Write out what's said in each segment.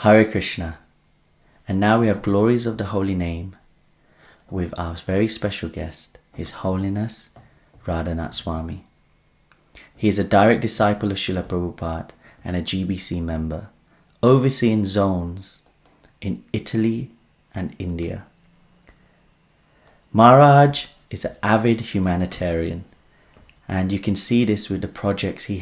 Hare Krishna. And now we have Glories of the Holy Name with our very special guest, His Holiness Radhanath Swami. He is a direct disciple of Srila Prabhupada and a GBC member, overseeing zones in Italy and India. Maharaj is an avid humanitarian, and you can see this with the projects he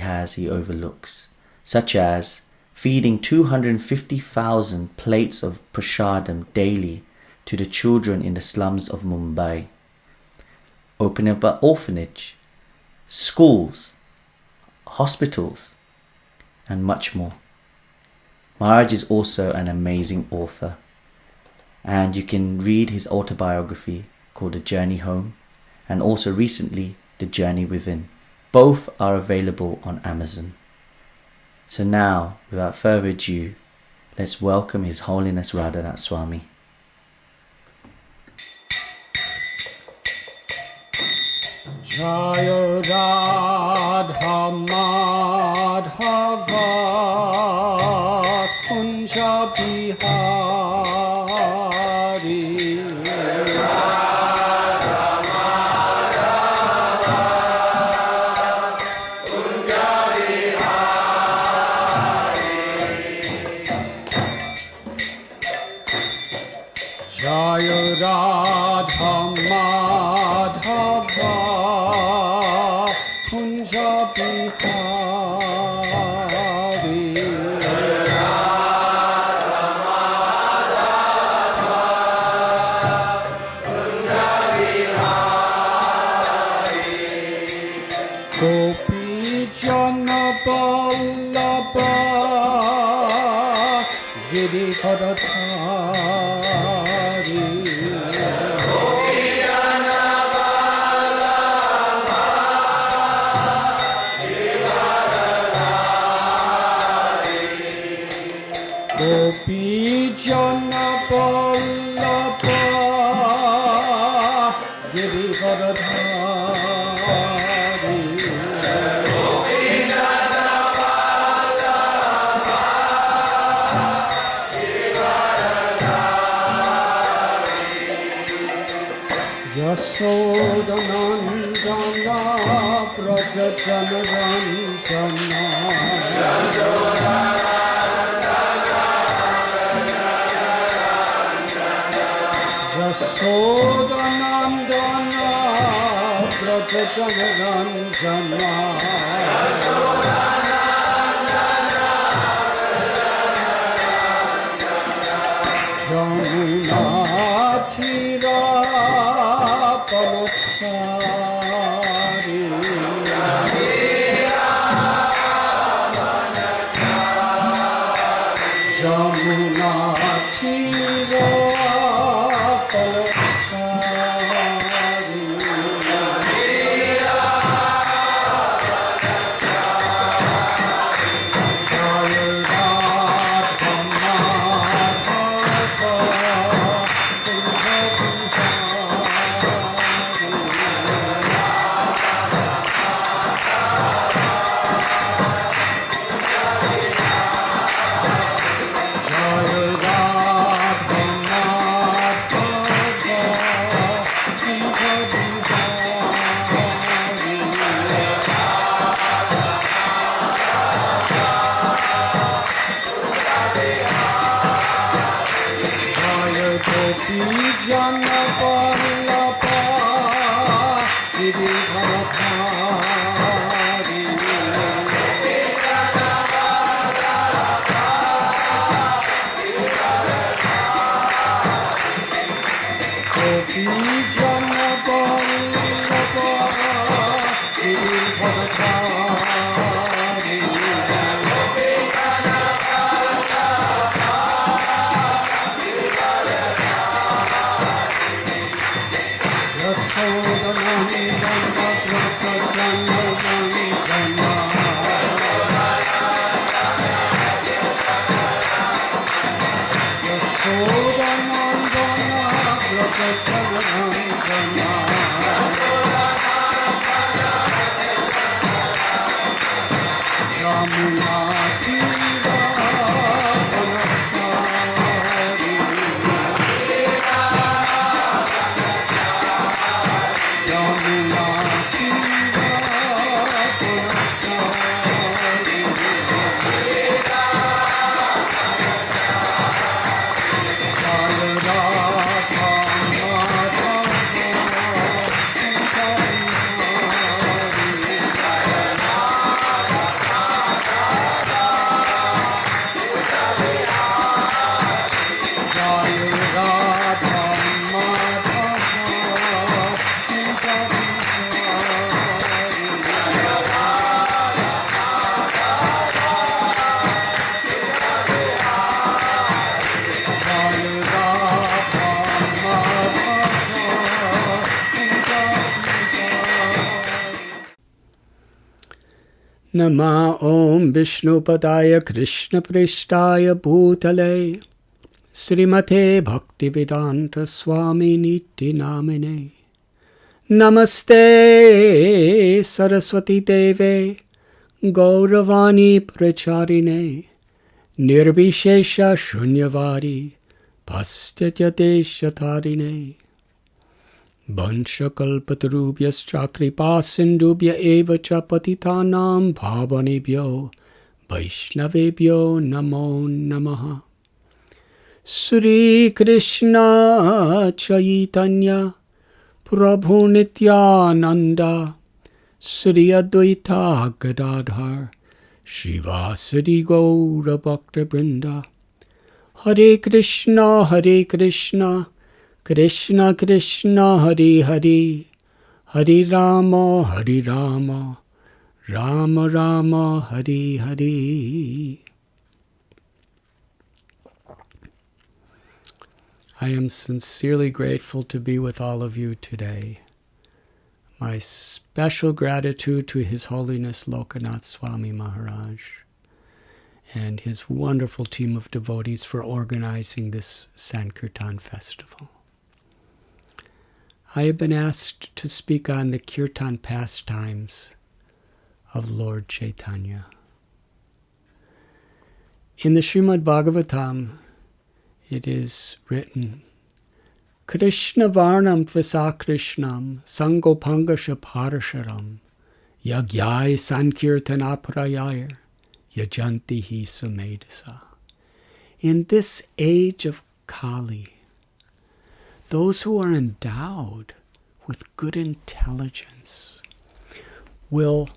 overlooks, such as feeding 250,000 plates of prasadam daily to the children in the slums of Mumbai, opening up an orphanage, schools, hospitals, and much more. Maharaj is also an amazing author, and you can read his autobiography called The Journey Home, and also recently The Journey Within. Both are available on Amazon. So now, without further ado, let's welcome His Holiness Radhanath Swami. Jaya Radha Madhava Kunja Bihari. Jaya Radha Madhava Kunja Bihari. Gopi Jana Vallabha Giridharadhari. Gopi Jana Vallabha Giridharadhari. Yashodanandana Prajajanranjana. Yashodanandana Prajajanranjana. Jamuna Thira Pamasari. Jamuna Thira Pamasari. Ramuna Shiva Nama Om Vishnupadaya Krishna Prishtaya Bhutale Srimate Bhaktivedanta Swami Niti Namine Namaste Saraswati Deve Gauravani Pracharine Nirvishesha Shunyavadi Pastyatya Deshatarine Vanchakalpatarubhyascha kripasindubhya eva cha patitanam bhavanebhyo Vaishnavebhyo namo namaha. Sri Krishna Chaitanya Prabhu Nityananda Sri Advaita Gadadhar Shivasadi Gaura Bhakta Brinda. Hare Krishna Krishna Krishna Hare Hare Hare Rama Rama Rama Hare Hare. I am sincerely grateful to be with all of you today. My special gratitude to His Holiness Lokanath Swami Maharaj and his wonderful team of devotees for organizing this Sankirtan festival. I have been asked to speak on the Kirtan pastimes of Lord Chaitanya. In the Srimad Bhagavatam, it is written, Krishna Varnam Tvasakrishnam Sangopangasha Parasharam Yagyai Sankirtanaprayayar Yajanti Hi Sumedasa. In this age of Kali, those who are endowed with good intelligence will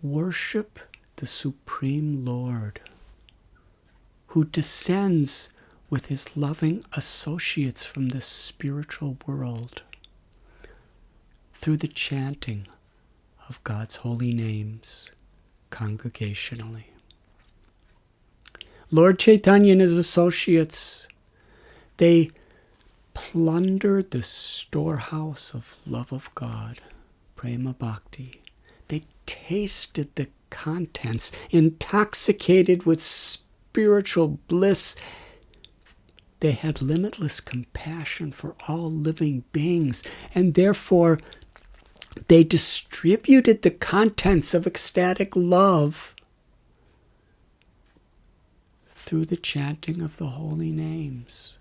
worship the Supreme Lord, who descends with his loving associates from the spiritual world through the chanting of God's holy names congregationally. Lord Chaitanya and his associates, they plundered the storehouse of love of God, Prema Bhakti. They tasted the contents, intoxicated with spiritual bliss. They had limitless compassion for all living beings, and therefore they distributed the contents of ecstatic love through the chanting of the holy names,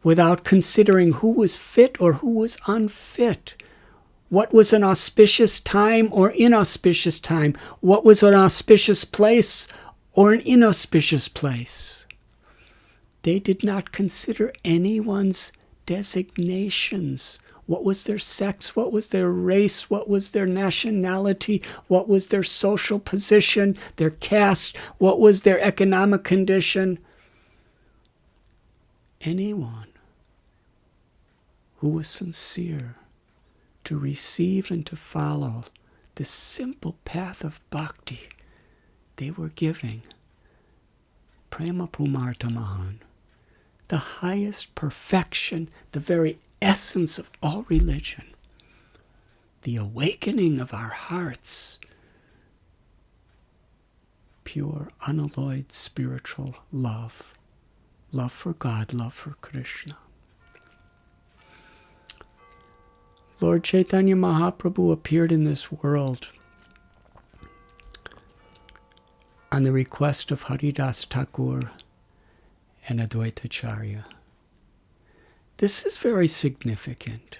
without considering who was fit or who was unfit, what was an auspicious time or inauspicious time, what was an auspicious place or an inauspicious place. They did not consider anyone's designations. What was their sex? What was their race? What was their nationality? What was their social position, their caste? What was their economic condition? Anyone who was sincere to receive and to follow the simple path of bhakti, they were giving Prema Pumartamahan, the highest perfection, the very essence of all religion, the awakening of our hearts, pure, unalloyed spiritual love, love for God, love for Krishna. Lord Chaitanya Mahaprabhu appeared in this world on the request of Haridas Thakur and Advaitacharya. This is very significant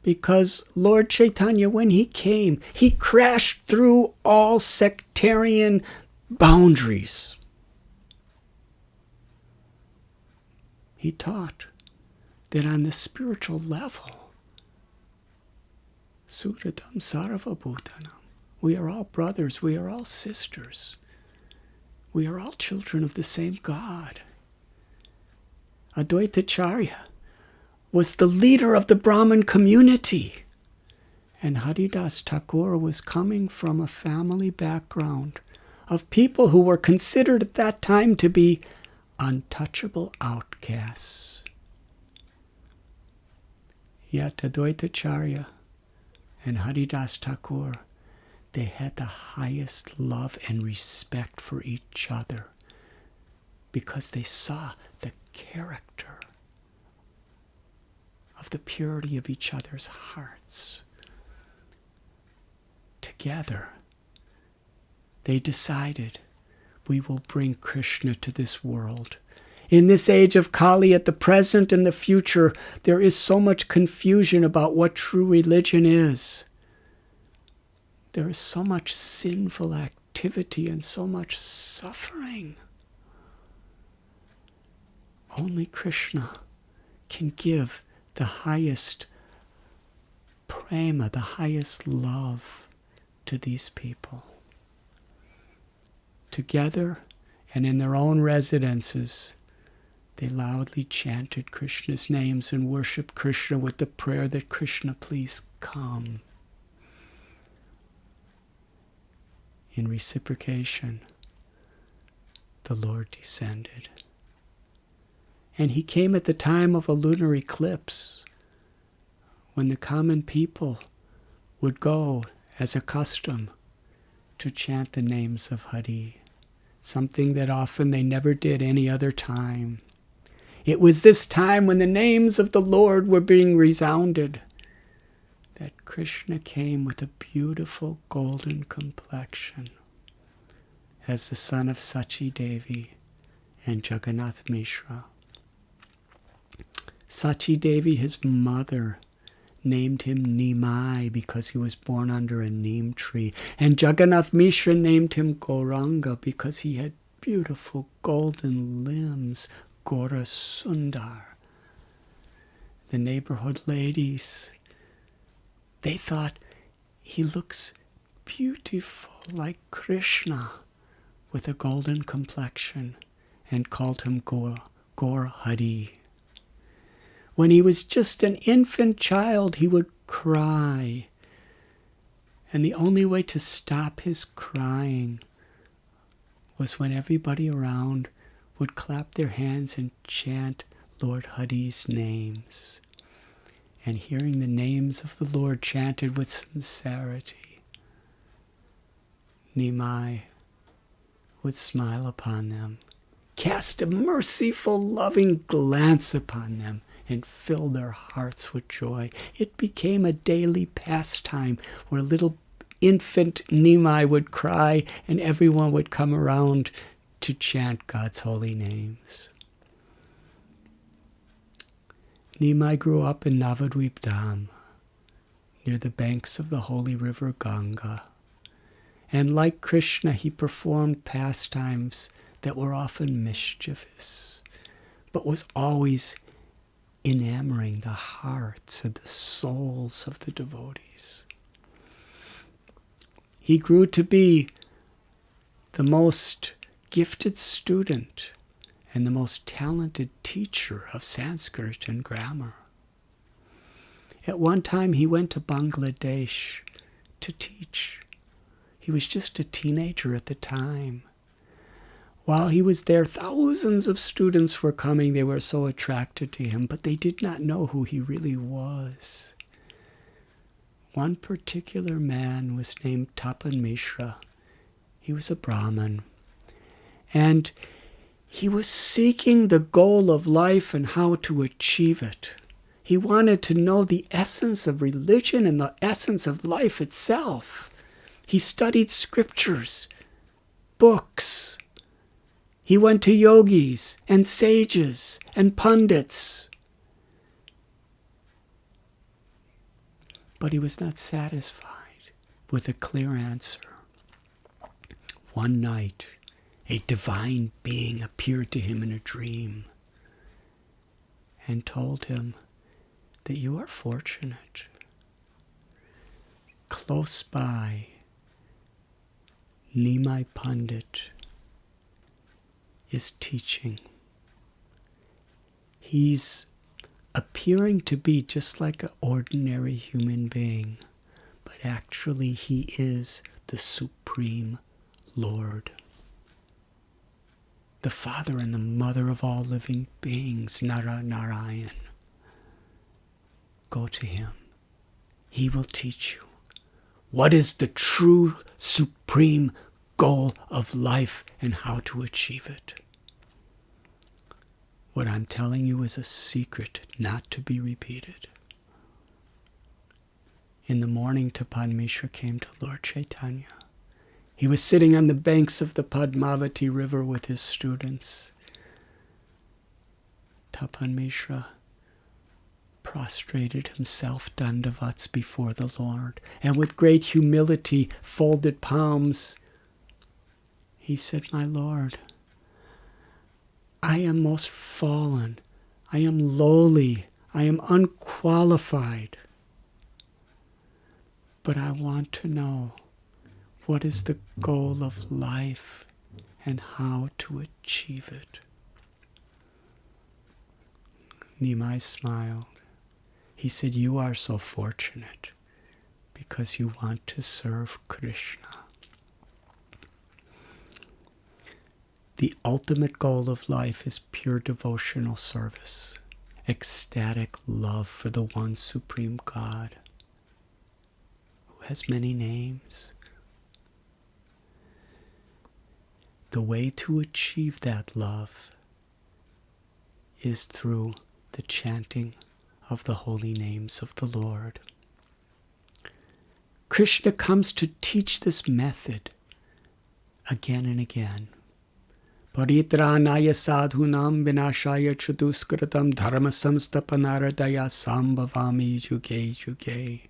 because Lord Chaitanya, when he came, he crashed through all sectarian boundaries. He taught that on the spiritual level, Suratam Sarvabhutanam, we are all brothers, we are all sisters. We are all children of the same God. Advaitacharya was the leader of the Brahmin community. And Haridas Thakur was coming from a family background of people who were considered at that time to be untouchable outcasts. Yet Advaitacharya and Haridas Thakur, they had the highest love and respect for each other because they saw the character of the purity of each other's hearts. Together, they decided, we will bring Krishna to this world. In this age of Kali, at the present and the future, there is so much confusion about what true religion is. There is so much sinful activity and so much suffering. Only Krishna can give the highest prema, the highest love to these people. Together and in their own residences, they loudly chanted Krishna's names and worshiped Krishna with the prayer that Krishna, please come. In reciprocation, the Lord descended. And he came at the time of a lunar eclipse, when the common people would go, as a custom, to chant the names of Hari, something that often they never did any other time. It was this time when the names of the Lord were being resounded that Krishna came with a beautiful golden complexion as the son of Sachi Devi and Jagannath Mishra. Sachi Devi, his mother, named him Nimai because he was born under a neem tree. And Jagannath Mishra named him Gauranga because he had beautiful golden limbs, Gaura Sundar. The neighborhood ladies, they thought he looks beautiful like Krishna with a golden complexion and called him Gaur Hari. When he was just an infant child, he would cry. And the only way to stop his crying was when everybody around would clap their hands and chant Lord Hari's names. And hearing the names of the Lord chanted with sincerity, Nimai would smile upon them, cast a merciful, loving glance upon them, and fill their hearts with joy. It became a daily pastime where little infant Nimai would cry and everyone would come around to chant God's holy names. Nimai grew up in Navadvip Dham, near the banks of the holy river Ganga. And like Krishna, he performed pastimes that were often mischievous, but was always enamoring the hearts and the souls of the devotees. He grew to be the most gifted student and the most talented teacher of Sanskrit and grammar. At one time he went to Bangladesh to teach. He was just a teenager at the time. While he was there, thousands of students were coming. They were so attracted to him, but they did not know who he really was. One particular man was named Tapan Mishra. He was a Brahmin. And he was seeking the goal of life and how to achieve it. He wanted to know the essence of religion and the essence of life itself. He studied scriptures, books. He went to yogis and sages and pundits. But he was not satisfied with a clear answer. One night, a divine being appeared to him in a dream and told him that you are fortunate. Close by, Nimai Pandit is teaching. He's appearing to be just like an ordinary human being, but actually he is the Supreme Lord, the Father and the Mother of all living beings, Narayan. Go to him. He will teach you What is the true, supreme goal of life and how to achieve it? What I'm telling you is a secret not to be repeated. In the morning, Tapan Mishra came to Lord Chaitanya. He was sitting on the banks of the Padmavati River with his students. Tapan Mishra prostrated himself dandavats before the Lord, and with great humility, folded palms, he said, "My Lord, I am most fallen, I am lowly, I am unqualified, but I want to know what is the goal of life and how to achieve it." Nimai smiled. He said, "You are so fortunate because you want to serve Krishna. The ultimate goal of life is pure devotional service, ecstatic love for the one supreme God, who has many names. The way to achieve that love is through the chanting of the holy names of the Lord. Krishna comes to teach this method again and again. Paritranaya sadhunam vinashaya chaduskritam dharma samstapanaradaya sambhavami yuge yuge.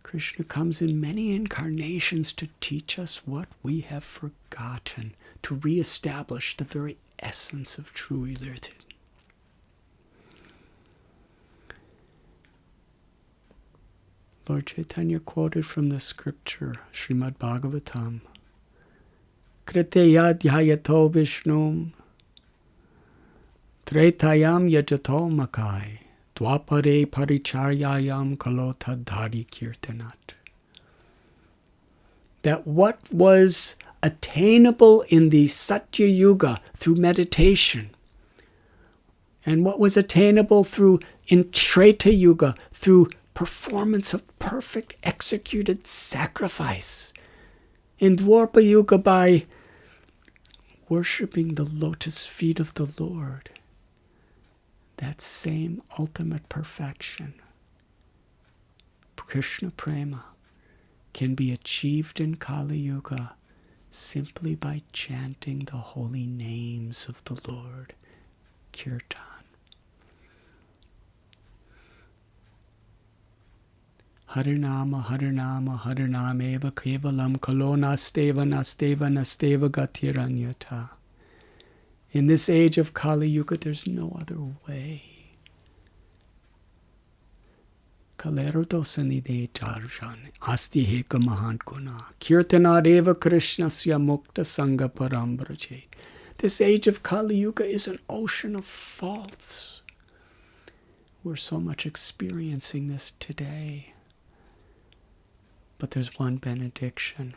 Krishna comes in many incarnations to teach us what we have forgotten, to reestablish the very essence of true religion. Lord Chaitanya quoted from the scripture, Srimad Bhagavatam, Kriteya dhyayato vishnum tretayam yajato makai dwapare paricharyayam kalota dhari kirtanat. That what was attainable in the Satya Yuga through meditation, and what was attainable in Treta Yuga through performance of perfect executed sacrifice, in Dwapara Yuga by worshipping the lotus feet of the Lord, that same ultimate perfection, Krishna Prema, can be achieved in Kali Yuga simply by chanting the holy names of the Lord, Kirtan. Harinama, Harinama, Harinameva Kevalam Kalo Nasteva Nasteva Nasteva Gatiranyata. In this age of Kali Yuga, there's no other way. Kalerodosani Charjan, Asti Heka Mahan Guna, Kirtanadeva Krishnasya Mukta Sangha Parambraje. This age of Kali Yuga is an ocean of faults. We're so much experiencing this today. But there's one benediction.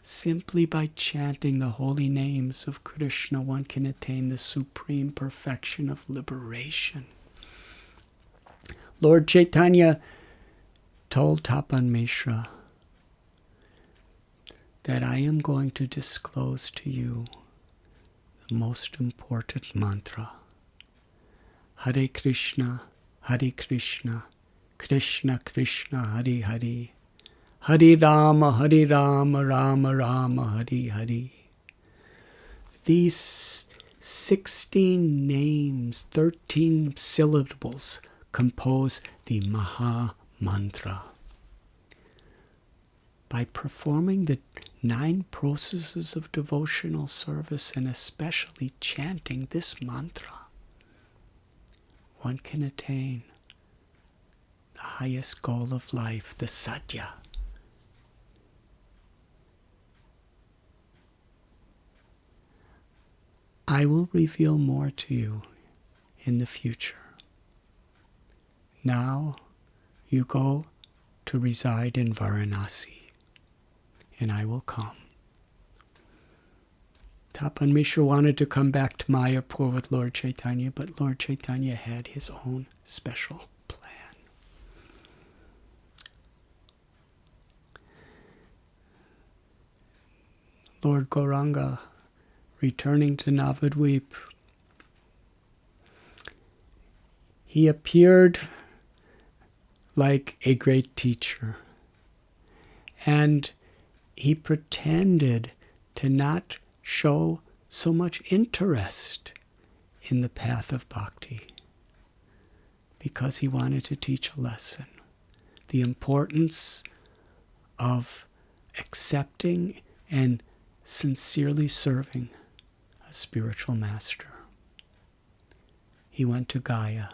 Simply by chanting the holy names of Krishna, one can attain the supreme perfection of liberation. Lord Chaitanya told Tapan Mishra that I am going to disclose to you the most important mantra. Hare Krishna, Krishna Krishna, Hare Hare. Hare Rama, Rama Rama, Hare Hare. These 16 names, 13 syllables, compose the Maha Mantra. By performing the 9 processes of devotional service, and especially chanting this mantra, one can attain the highest goal of life, the Satya. I will reveal more to you in the future. Now you go to reside in Varanasi, and I will come. Tapan Mishra wanted to come back to Mayapur with Lord Chaitanya, but Lord Chaitanya had his own special plan. Lord Gauranga, returning to Navadvip, he appeared like a great teacher, and he pretended to not show so much interest in the path of bhakti because he wanted to teach a lesson, the importance of accepting and sincerely serving a spiritual master. He went to Gaya,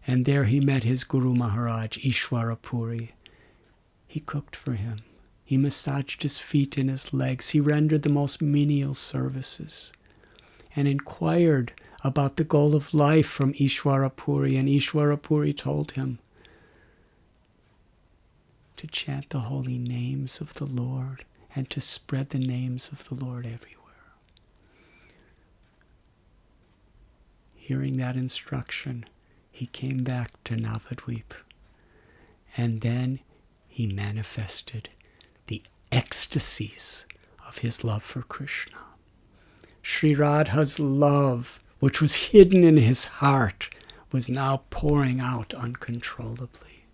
and there he met his Guru Maharaj, Ishwara Puri. He cooked for him. He massaged his feet and his legs. He rendered the most menial services and inquired about the goal of life from Ishwara Puri. And Ishwara Puri told him to chant the holy names of the Lord and to spread the names of the Lord everywhere. Hearing that instruction, he came back to Navadvip, and then he manifested the ecstasies of his love for Krishna. Sri Radha's love, which was hidden in his heart, was now pouring out uncontrollably.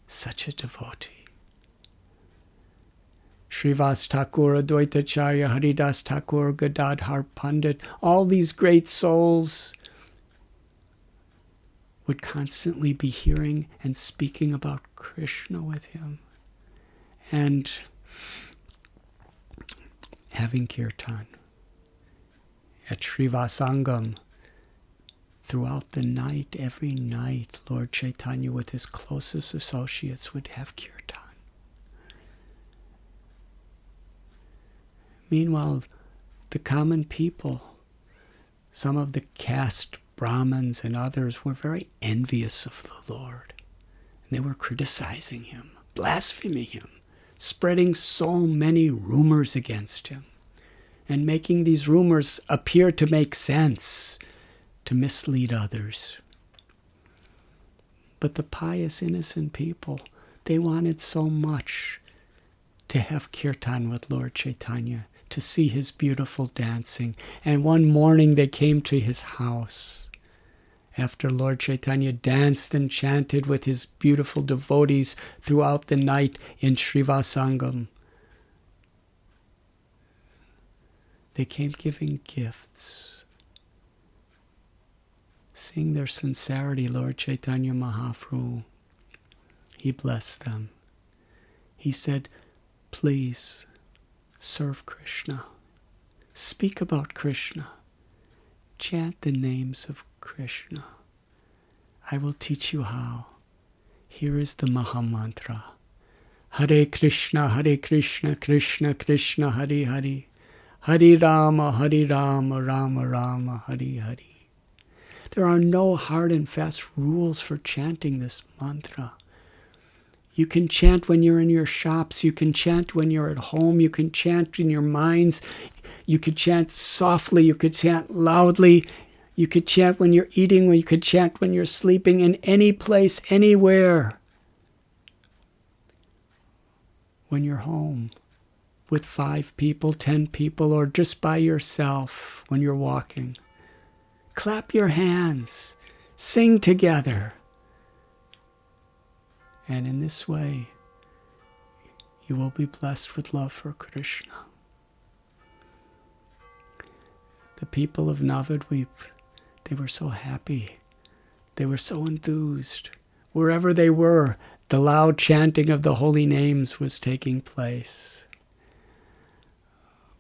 Such a devotee. Srivas Thakur, Advaitacharya, Haridas Thakur, Gadadhar Pandit, all these great souls would constantly be hearing and speaking about Krishna with him and having kirtan. At Srivasangam, throughout the night, every night, Lord Chaitanya with his closest associates would have kirtan. Meanwhile, the common people, some of the caste Brahmins and others, were very envious of the Lord. And they were criticizing him, blaspheming him, spreading so many rumors against him, and making these rumors appear to make sense, to mislead others. But the pious, innocent people, they wanted so much to have kirtan with Lord Chaitanya, to see his beautiful dancing. And one morning they came to his house after Lord Chaitanya danced and chanted with his beautiful devotees throughout the night in Srivasangam. They came giving gifts, seeing their sincerity. Lord Chaitanya Mahaprabhu, he blessed them. He said, please serve Krishna. Speak about Krishna. Chant the names of Krishna. I will teach you how. Here is the Mahamantra. Hare Krishna, Krishna Krishna, Hare Hare. Hare Rama, Rama Rama, Hare Hare. There are no hard and fast rules for chanting this mantra. You can chant when you're in your shops. You can chant when you're at home. You can chant in your minds. You could chant softly. You could chant loudly. You could chant when you're eating, or you could chant when you're sleeping, in any place, anywhere. When you're home with 5 people, 10 people, or just by yourself when you're walking. Clap your hands. Sing together. And in this way, you will be blessed with love for Krishna. The people of Navadvip, they were so happy. They were so enthused. Wherever they were, the loud chanting of the holy names was taking place.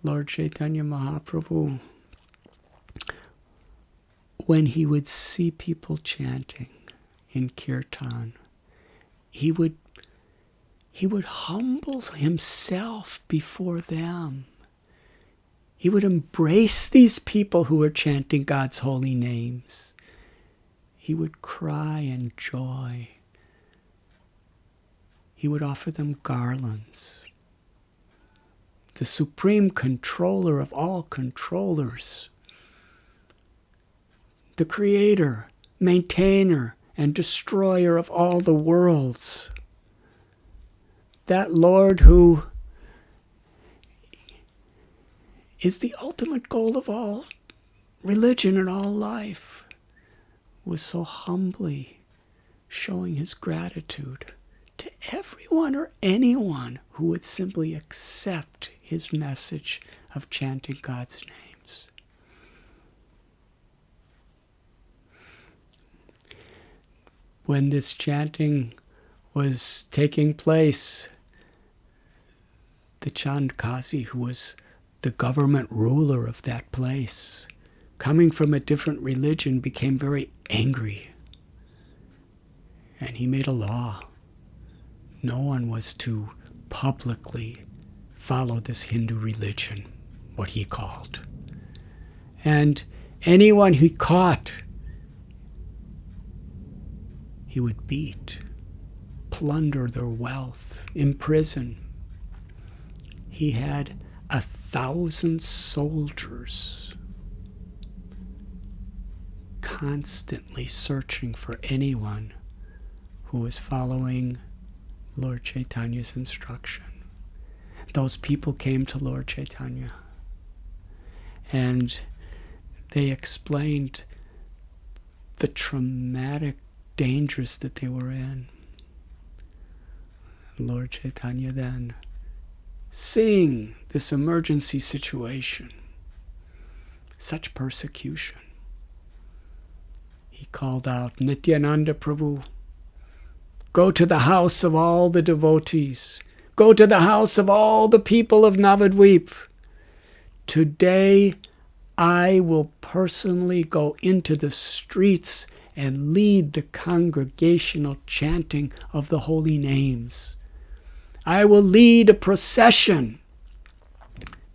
Lord Chaitanya Mahaprabhu, when he would see people chanting in kirtan, he would humble himself before them. He would embrace these people who were chanting God's holy names. He would cry in joy. He would offer them garlands. The supreme controller of all controllers, the creator, maintainer, and destroyer of all the worlds, that Lord who is the ultimate goal of all religion and all life, was so humbly showing his gratitude to everyone or anyone who would simply accept his message of chanting God's names. When this chanting was taking place, the Chandkazi, who was the government ruler of that place, coming from a different religion, became very angry. And he made a law. No one was to publicly follow this Hindu religion, what he called. And anyone he caught, he would beat, plunder their wealth, imprison. He had 1,000 soldiers constantly searching for anyone who was following Lord Chaitanya's instruction. Those people came to Lord Chaitanya and they explained the traumatic dangers that they were in. Lord Chaitanya then, seeing this emergency situation, such persecution, he called out, Nityananda Prabhu, go to the house of all the devotees. Go to the house of all the people of Navadvip. Today I will personally go into the streets and lead the congregational chanting of the holy names. I will lead a procession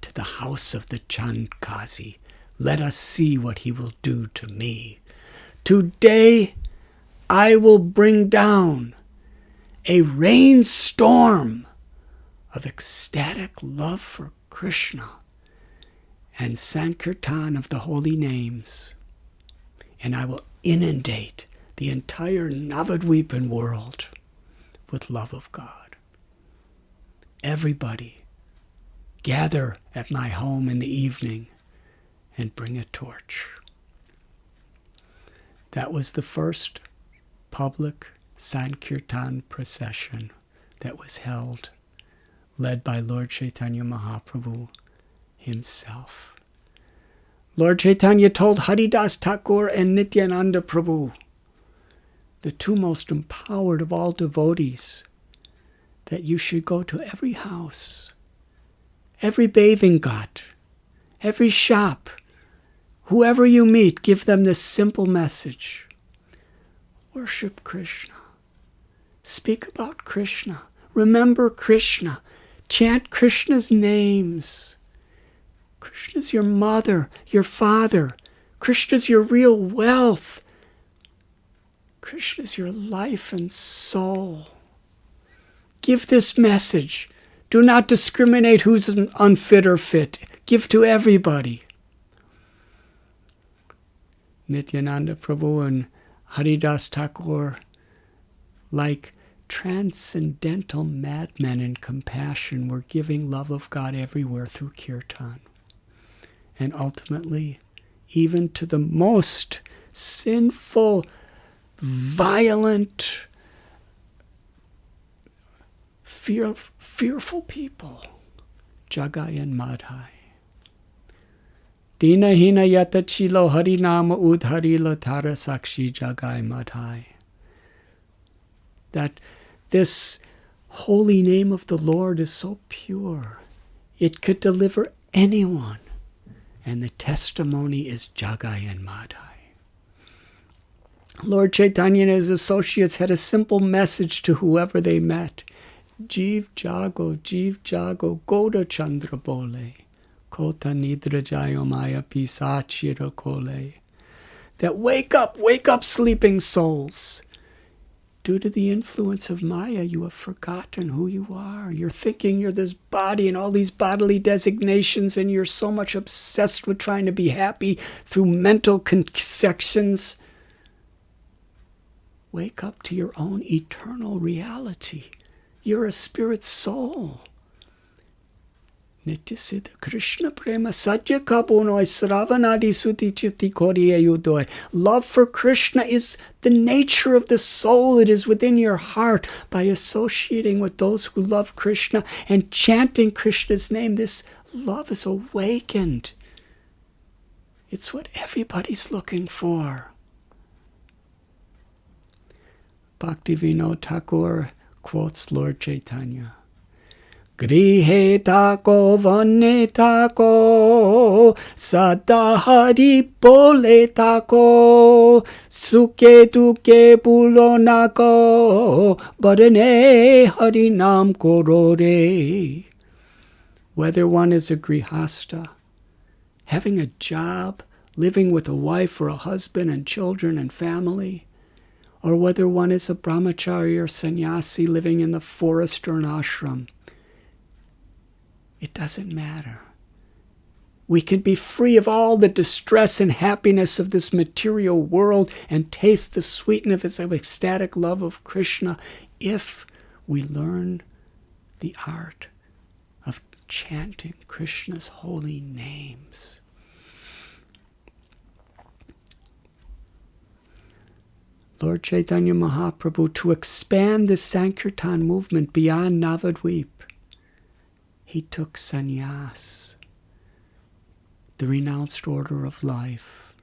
to the house of the Chandkazi. Let us see what he will do to me. Today I will bring down a rainstorm of ecstatic love for Krishna and Sankirtan of the holy names. And I will inundate the entire Navadvipan world with love of God. Everybody gather at my home in the evening and bring a torch. That was the first public Sankirtan procession that was held, led by Lord Chaitanya Mahaprabhu himself. Lord Chaitanya told Haridas Thakur and Nityananda Prabhu, the two most empowered of all devotees, that you should go to every house, every bathing ghat, every shop, whoever you meet, give them this simple message. Worship Krishna. Speak about Krishna. Remember Krishna. Chant Krishna's names. Krishna's your mother, your father. Krishna's your real wealth. Krishna's your life and soul. Give this message. Do not discriminate who's unfit or fit. Give to everybody. Nityananda Prabhu and Haridas Thakur, like transcendental madmen in compassion, were giving love of God everywhere through kirtan. And ultimately, even to the most sinful, violent, fearful people, Jagai and Madhai. Dina hina yata chilo harinama udharila tara sakshi Jagai Madhai. That this holy name of the Lord is so pure, it could deliver anyone. And the testimony is Jagai and Madhai. Lord Chaitanya and his associates had a simple message to whoever they met. Jeev jago, Goda Chandra bole, Kota nidra jayo maya pisachira kole. That wake up, sleeping souls. Due to the influence of Maya, you have forgotten who you are. You're thinking you're this body and all these bodily designations, and you're so much obsessed with trying to be happy through mental conceptions. Wake up to your own eternal reality. You're a spirit soul. Nityasiddha Krishna Prema Satya Kapunoi Sravanadi Suti Chitti Koriya Yudoi. Love for Krishna is the nature of the soul. It is within your heart. By associating with those who love Krishna and chanting Krishna's name, this love is awakened. It's what everybody's looking for. Bhaktivinoda Thakur quotes Lord Chaitanya. Grihe tako vane tako sadahari pole tako suke duke bulonako barane harinam korore. Whether one is a grihasta, having a job, living with a wife or a husband and children and family, or whether one is a brahmachari or sannyasi living in the forest or an ashram, it doesn't matter. We can be free of all the distress and happiness of this material world and taste the sweetness of ecstatic love of Krishna if we learn the art of chanting Krishna's holy names. Lord Chaitanya Mahaprabhu, to expand the Sankirtan movement beyond Navadvip, he took sannyas, the renounced order of life.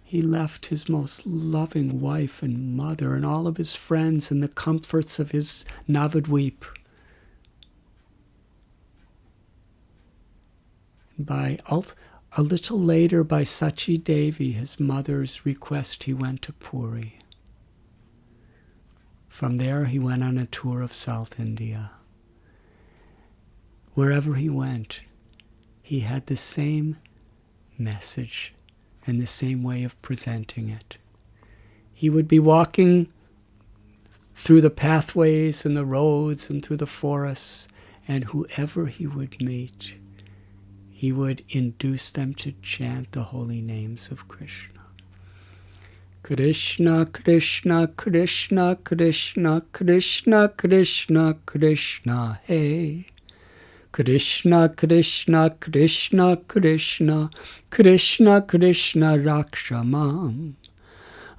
He left his most loving wife and mother and all of his friends and the comforts of his Navadvip. A little later, by Sachi Devi, his mother's request, he went to Puri. From there, he went on a tour of South India. Wherever he went, he had the same message and the same way of presenting it. He would be walking through the pathways and the roads and through the forests, and whoever he would meet, he would induce them to chant the holy names of Krishna. Krishna, Krishna, Krishna, Krishna, Krishna, Krishna, Krishna, hey. Krishna, Krishna, Krishna, Krishna, Krishna, Krishna, Rakshamam.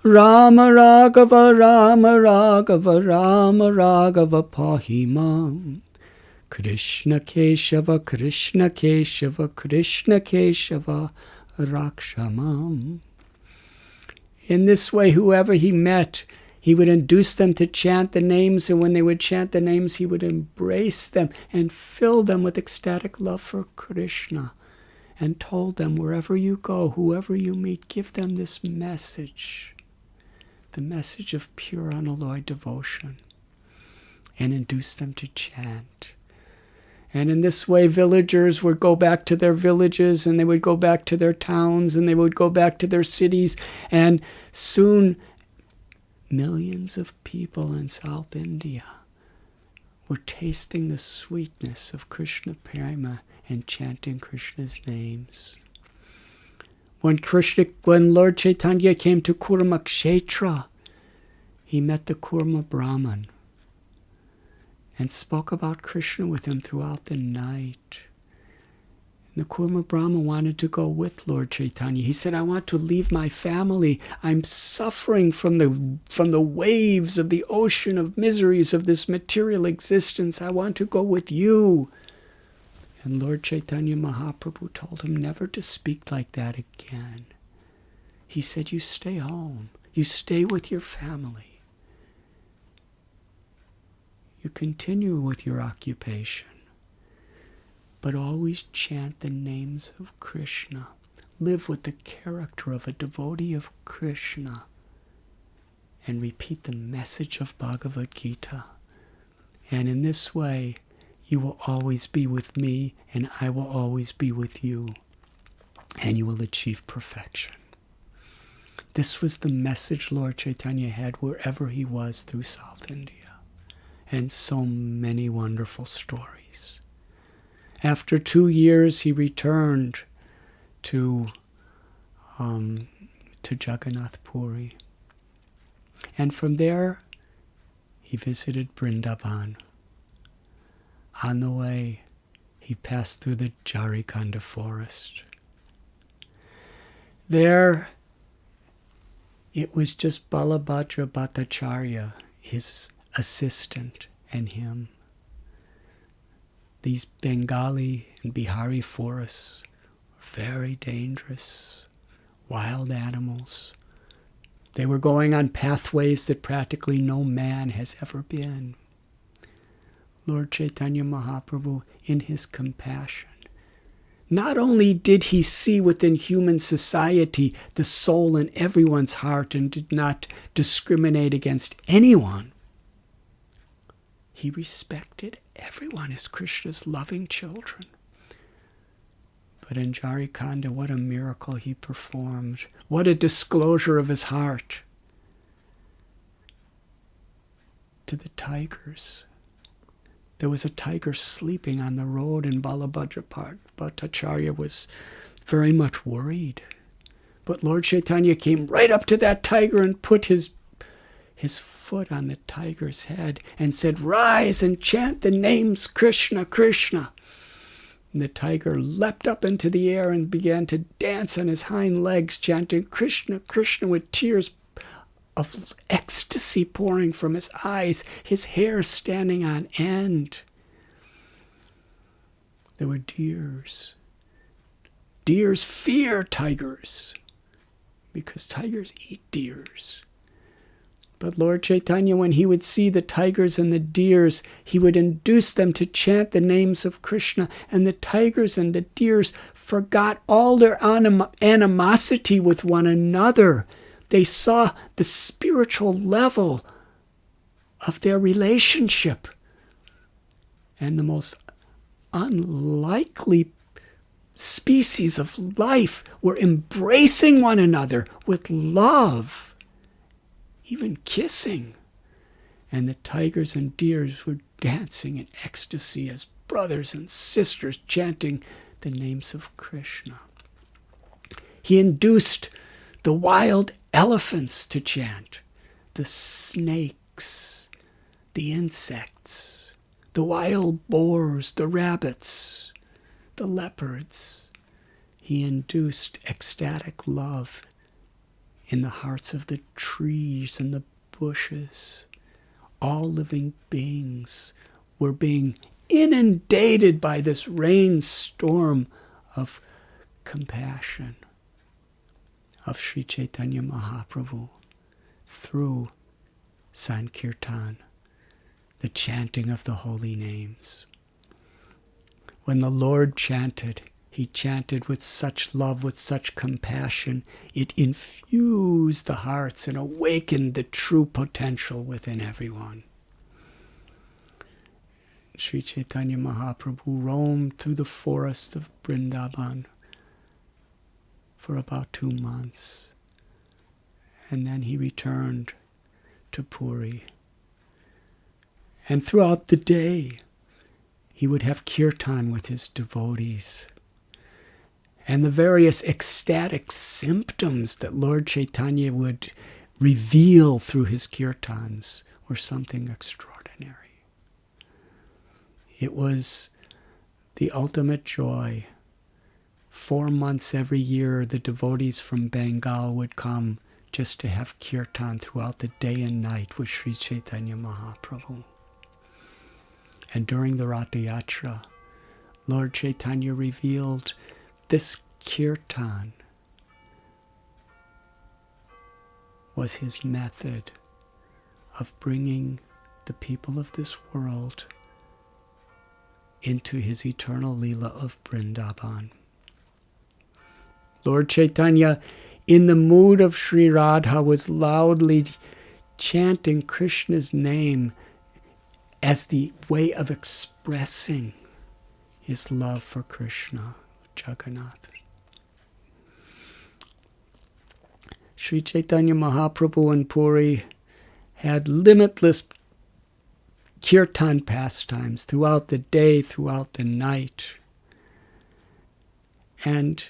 Rama Raghava, Rama Raghava, Rama Raghava, Pahimam. Krishna Keshava, Krishna Keshava, Krishna Keshava, Rakshamam. In this way, whoever he met, he would induce them to chant the names, and when they would chant the names, he would embrace them and fill them with ecstatic love for Krishna, and told them, wherever you go, whoever you meet, give them this message, the message of pure unalloyed devotion, and induce them to chant. And in this way, villagers would go back to their villages, and they would go back to their towns, and they would go back to their cities, and soon millions of people in South India were tasting the sweetness of Krishna Prema and chanting Krishna's names. When Lord Chaitanya came to Kurma Kshetra, he met the Kurma Brahman and spoke about Krishna with him throughout the night. And the Kurma Brahman wanted to go with Lord Chaitanya. He said, I want to leave my family. I'm suffering from the waves of the ocean of miseries of this material existence. I want to go with you. And Lord Chaitanya Mahaprabhu told him never to speak like that again. He said, you stay home. You stay with your family. You continue with your occupation. But always chant the names of Krishna. Live with the character of a devotee of Krishna. And repeat the message of Bhagavad Gita. And in this way, you will always be with me, and I will always be with you. And you will achieve perfection. This was the message Lord Chaitanya had wherever he was through South India. And so many wonderful stories. After 2 years, he returned to Jagannath Puri. And from there, he visited Vrindavan. On the way, he he passed through the Jharikanda forest. There, it was just Balabhadra Bhattacharya, his assistant, and him. These Bengali and Bihari forests are very dangerous, wild animals. They were going on pathways that practically no man has ever been. Lord Chaitanya Mahaprabhu, in his compassion, not only did he see within human society the soul in everyone's heart and did not discriminate against anyone, he respected everyone as Krishna's loving children. But in Jharikanda, what a miracle he performed. What a disclosure of his heart to the tigers. There was a tiger sleeping on the road, and Balabhadra Bhattacharya was very much worried. But Lord Chaitanya came right up to that tiger and put his foot on the tiger's head and said, "Rise and chant the names Krishna, Krishna." And the tiger leapt up into the air and began to dance on his hind legs, chanting Krishna, Krishna, with tears of ecstasy pouring from his eyes, his hair standing on end. There were deers. Deers fear tigers because tigers eat deers. But Lord Chaitanya, when he would see the tigers and the deers, he would induce them to chant the names of Krishna, and the tigers and the deers forgot all their animosity with one another. They saw the spiritual level of their relationship. And the most unlikely species of life were embracing one another with love, even kissing. And the tigers and deers were dancing in ecstasy as brothers and sisters chanting the names of Krishna. He induced the wild elephants to chant, the snakes, the insects, the wild boars, the rabbits, the leopards. He induced ecstatic love in the hearts of the trees and the bushes. All living beings were being inundated by this rainstorm of compassion of Sri Chaitanya Mahaprabhu through Sankirtan, the chanting of the holy names. When the Lord chanted, he chanted with such love, with such compassion, it infused the hearts and awakened the true potential within everyone. Sri Chaitanya Mahaprabhu roamed through the forest of Vrindavan for about 2 months. And then he returned to Puri. And throughout the day, he would have kirtan with his devotees. And the various ecstatic symptoms that Lord Chaitanya would reveal through his kirtans were something extraordinary. It was the ultimate joy. 4 months every year, the devotees from Bengal would come just to have kirtan throughout the day and night with Sri Chaitanya Mahaprabhu. And during the Ratha Yatra, Lord Chaitanya revealed this kirtan was his method of bringing the people of this world into his eternal Leela of Vrindavan. Lord Chaitanya, in the mood of Sri Radha, was loudly chanting Krishna's name as the way of expressing his love for Krishna, Jagannath. Sri Chaitanya Mahaprabhu in Puri had limitless kirtan pastimes throughout the day, throughout the night. And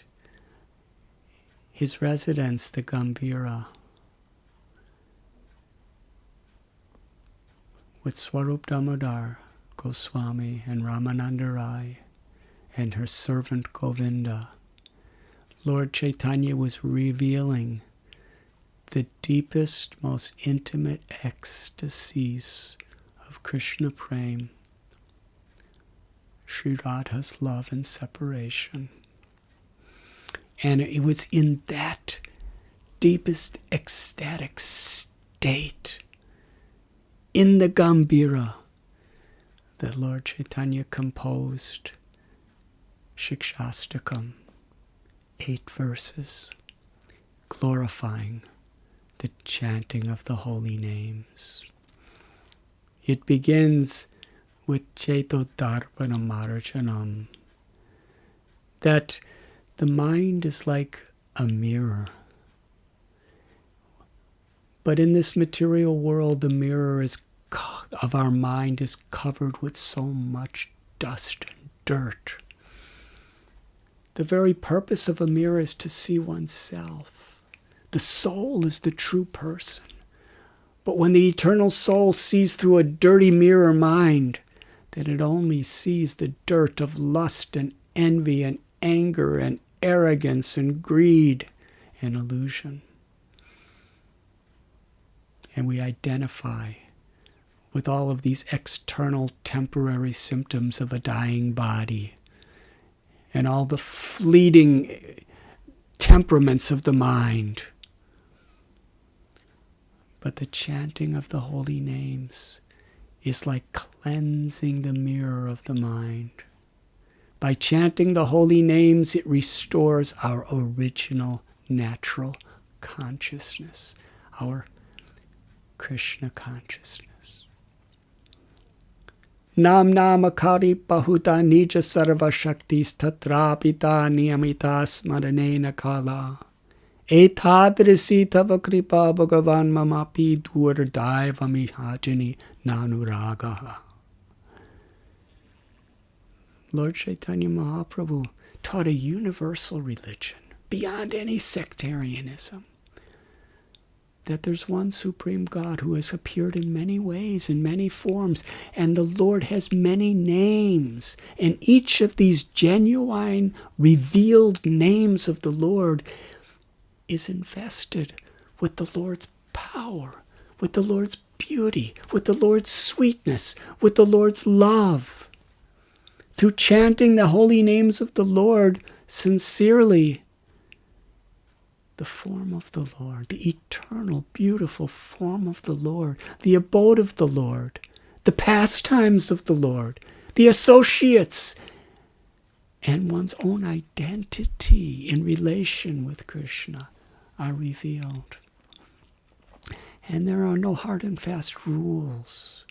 his residence, the Gambhira, with Swarup Damodar Goswami and Ramananda Rai, and her servant Govinda, Lord Chaitanya was revealing the deepest, most intimate ecstasies of Krishna Prem, Sri Radha's love and separation. And it was in that deepest ecstatic state, in the Gambhira, that Lord Chaitanya composed Shikshastakam, 8 verses, glorifying the chanting of the holy names. It begins with Chaitodarpana Marjanam, that the mind is like a mirror. But in this material world, the mirror of our mind is covered with so much dust and dirt. The very purpose of a mirror is to see oneself. The soul is the true person. But when the eternal soul sees through a dirty mirror mind, then it only sees the dirt of lust and envy and anger and arrogance and greed and illusion. And we identify with all of these external temporary symptoms of a dying body and all the fleeting temperaments of the mind. But the chanting of the holy names is like cleansing the mirror of the mind. By chanting the holy names, it restores our original natural consciousness, our Krishna consciousness. Nam namakari bahuta nija sarva shaktis tatrapita niyamita smaranena kala. Etadrisi tava kripa bhagavan mamapi durdaiva mihajani nanuragaha. Lord Chaitanya Mahaprabhu taught a universal religion beyond any sectarianism. That there's one supreme God who has appeared in many ways, in many forms, and the Lord has many names. And each of these genuine, revealed names of the Lord is invested with the Lord's power, with the Lord's beauty, with the Lord's sweetness, with the Lord's love. Through chanting the holy names of the Lord sincerely, the form of the Lord, the eternal, beautiful form of the Lord, the abode of the Lord, the pastimes of the Lord, the associates, and one's own identity in relation with Krishna are revealed. And there are no hard and fast rules.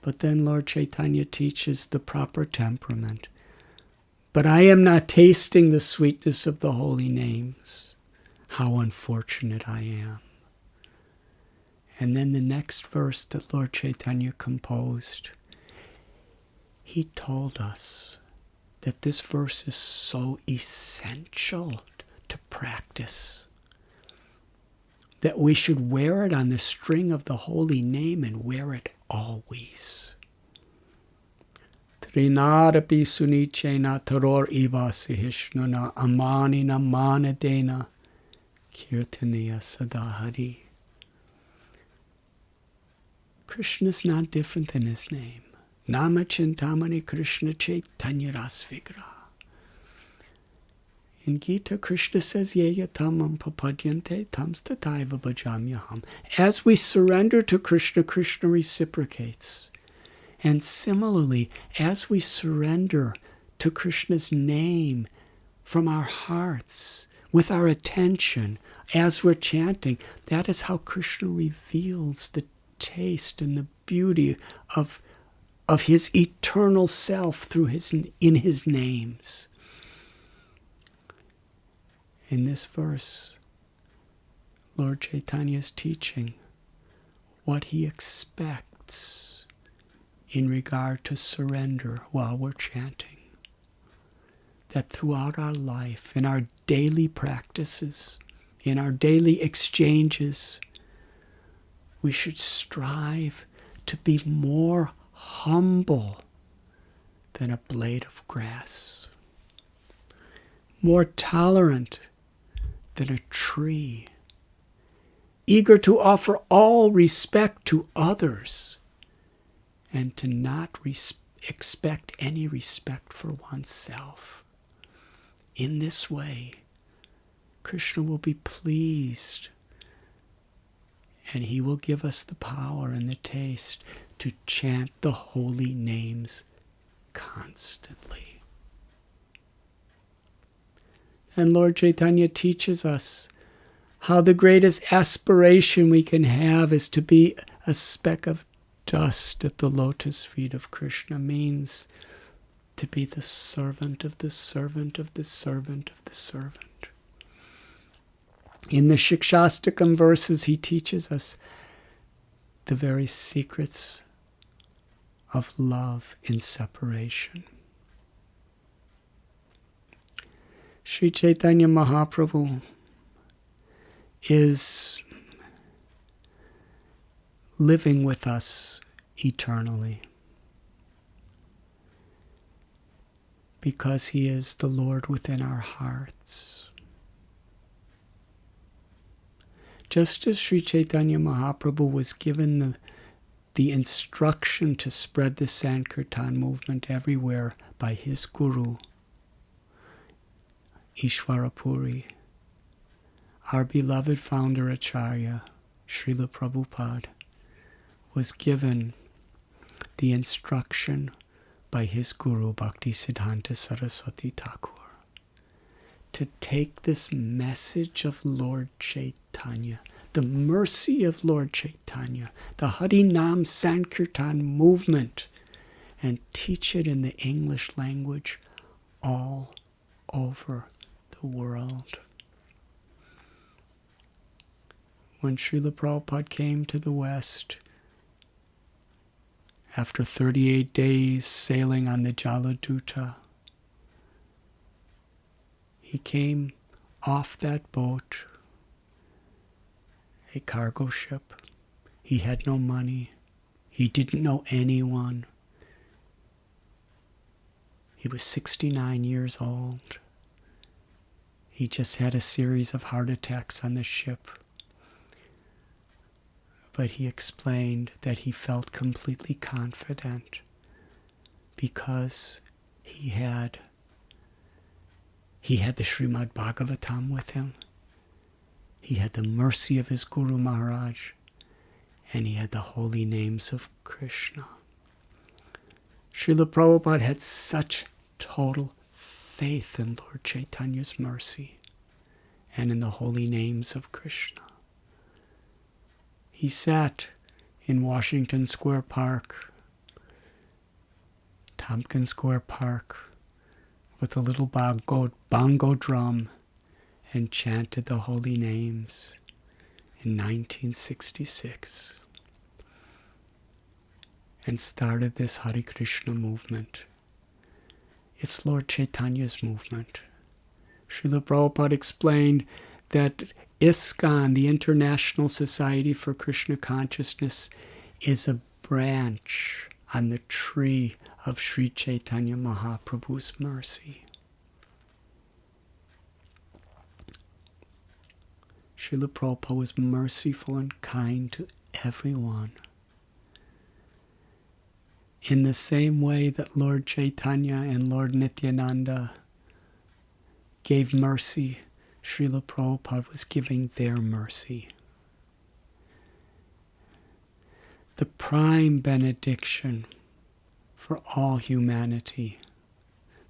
But then Lord Chaitanya teaches the proper temperament. But I am not tasting the sweetness of the holy names. How unfortunate I am. And then the next verse that Lord Chaitanya composed, he told us that this verse is so essential to practice, that we should wear it on the string of the holy name and wear it always. Trinarapi sunichena taror iva sihishnuna amanina manadena Kirtaniya Sadahari. Krishna is not different than his name. Nama Chintamani Krishna Chaitanya Rasvigra. In Gita, Krishna says, Yeya tamam papadyante tamstataiva bhajamyaham. As we surrender to Krishna, Krishna reciprocates. And similarly, as we surrender to Krishna's name from our hearts, with our attention, as we're chanting, that is how Krishna reveals the taste and the beauty of his eternal self in his names. In this verse, Lord Chaitanya is teaching what he expects in regard to surrender while we're chanting. That throughout our life, in our daily practices, in our daily exchanges, we should strive to be more humble than a blade of grass, more tolerant than a tree, eager to offer all respect to others and to not expect any respect for oneself. In this way, Krishna will be pleased, and he will give us the power and the taste to chant the holy names constantly. And Lord Chaitanya teaches us how the greatest aspiration we can have is to be a speck of dust at the lotus feet of Krishna, means to be the servant of the servant of the servant of the servant. In the Shikshastakam verses, he teaches us the very secrets of love in separation. Sri Chaitanya Mahaprabhu is living with us eternally because he is the Lord within our hearts. Just as Sri Chaitanya Mahaprabhu was given the instruction to spread the Sankirtan movement everywhere by his guru, Ishwarapuri, our beloved founder Acharya, Srila Prabhupada, was given the instruction by his guru, Bhaktisiddhanta Saraswati Thakur, to take this message of Lord Chaitanya, the mercy of Lord Chaitanya, the Harinam Sankirtan movement, and teach it in the English language all over the world. When Srila Prabhupada came to the West, after 38 days sailing on the Jaladuta, he came off that boat, a cargo ship. He had no money. He didn't know anyone. He was 69 years old. He just had a series of heart attacks on the ship. But he explained that he felt completely confident because he had the Srimad Bhagavatam with him. He had the mercy of his Guru Maharaj, and he had the holy names of Krishna. Srila Prabhupada had such total faith in Lord Chaitanya's mercy and in the holy names of Krishna. He sat in Washington Square Park, Tompkins Square Park, with a little bongo drum and chanted the holy names in 1966 and started this Hare Krishna movement. It's Lord Chaitanya's movement. Srila Prabhupada explained that ISKCON, the International Society for Krishna Consciousness, is a branch on the tree of Sri Chaitanya Mahaprabhu's mercy. Srila Prabhupada was merciful and kind to everyone. In the same way that Lord Chaitanya and Lord Nityananda gave mercy, Srila Prabhupada was giving their mercy. The prime benediction for all humanity,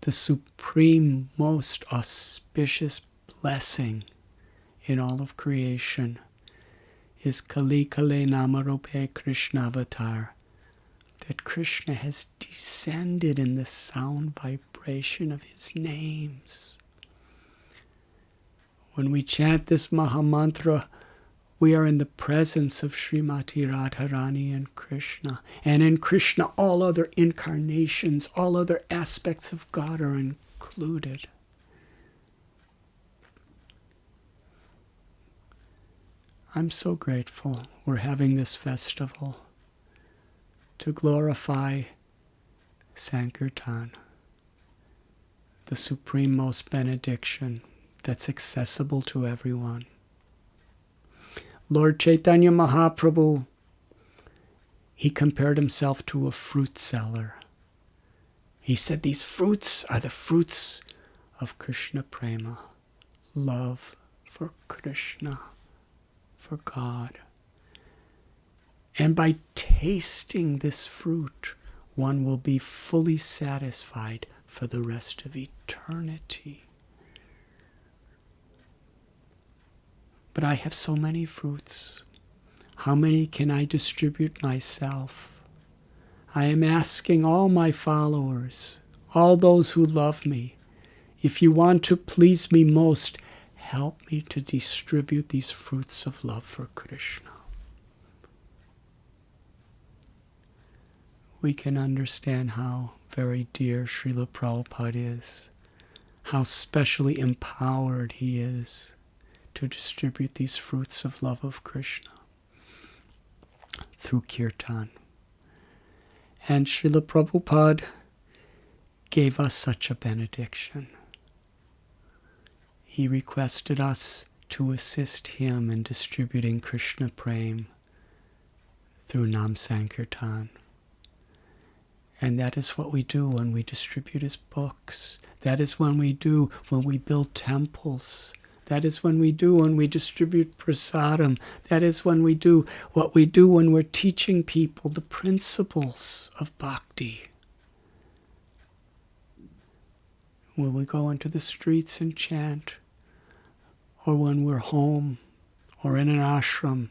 the supreme, most auspicious blessing in all of creation, is Kali Kale Namarupe Krishna Avatar, that Krishna has descended in the sound vibration of his names. When we chant this Mahamantra, we are in the presence of Srimati Radharani and Krishna. And in Krishna, all other incarnations, all other aspects of God are included. I'm so grateful we're having this festival to glorify Sankirtan, the supreme-most benediction that's accessible to everyone. Lord Chaitanya Mahaprabhu, he compared himself to a fruit seller. He said these fruits are the fruits of Krishna Prema, love for Krishna, for God. And by tasting this fruit, one will be fully satisfied for the rest of eternity. But I have so many fruits. How many can I distribute myself? I am asking all my followers, all those who love me, if you want to please me most, help me to distribute these fruits of love for Krishna. We can understand how very dear Srila Prabhupada is, how specially empowered he is to distribute these fruits of love of Krishna through kirtan. And Srila Prabhupada gave us such a benediction. He requested us to assist him in distributing Krishna Prem through Nam Sankirtan. And that is what we do when we distribute his books. That is when we do when we build temples. That is when we do when we distribute prasadam. That is when we do what we do when we're teaching people the principles of bhakti. When we go into the streets and chant, or when we're home, or in an ashram,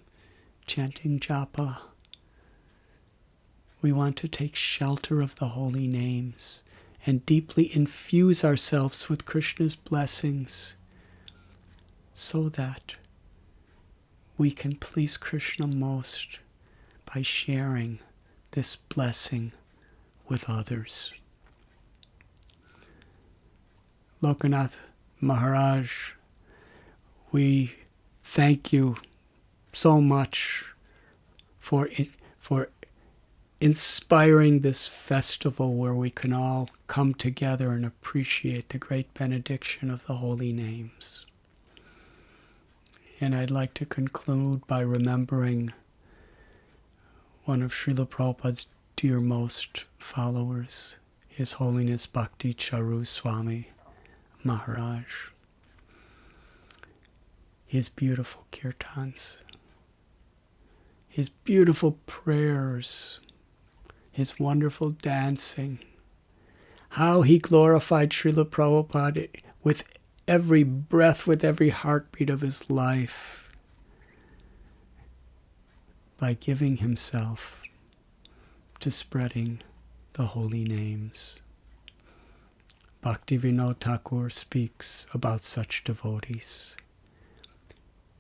chanting japa. We want to take shelter of the holy names and deeply infuse ourselves with Krishna's blessings so that we can please Krishna most by sharing this blessing with others. Lokanath Maharaj, we thank you so much for inspiring this festival where we can all come together and appreciate the great benediction of the holy names. And I'd like to conclude by remembering one of Srila Prabhupada's dearmost followers, His Holiness Bhakti Charu Swami Maharaj. His beautiful kirtans, his beautiful prayers, his wonderful dancing, how he glorified Srila Prabhupada with every breath, with every heartbeat of his life, by giving himself to spreading the holy names. Bhaktivinoda Thakur speaks about such devotees.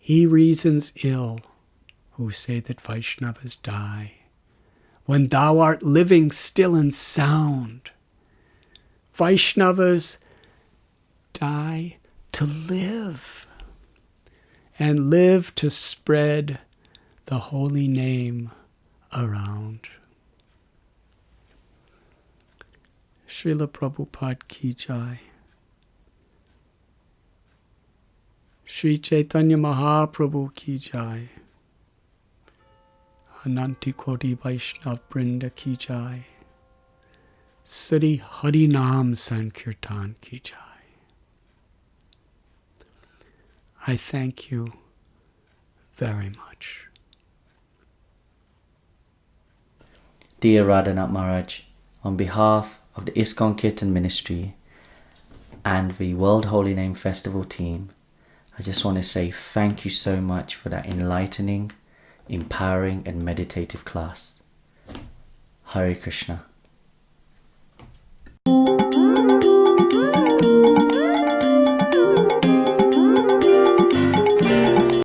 He reasons ill who say that Vaishnavas die, when thou art living still and sound. Vaishnavas die to live, and live to spread the holy name around. Srila Prabhupada ki jai. Sri Chaitanya Mahaprabhu ki jai. Ananti Koti Vaishnav Brinda ki jai. Sri Hari Nam Sankirtan ki jai. I thank you very much. Dear Radhanath Maharaj, on behalf of the ISKCON Kirtan Ministry and the World Holy Name Festival team, I just want to say thank you so much for that enlightening, empowering and meditative class. Hare Krishna.